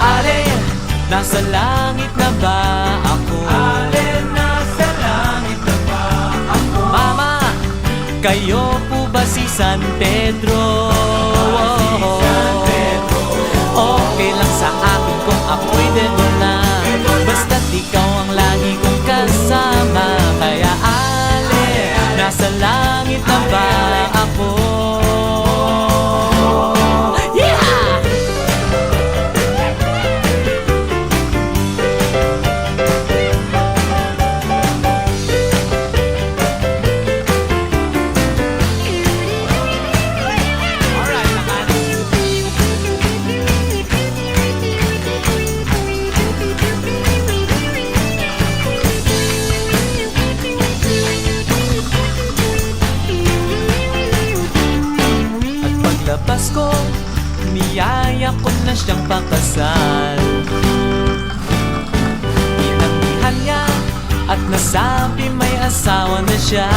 Alin, nasa langit na ba ako? Alin, nasa langit na ba ako? Mama, kayo po ba si San Pedro? Okay lang sa akin kung ako'y dedo na, basta't ikaw ang lagi kong kasama. Kaya alin, nasa langit na ba ako? Yeah! Alright, naman. At paglabas ko, niyaya ko na siyang pakasal. Inanggihan niya at nasabi may asawa na siya.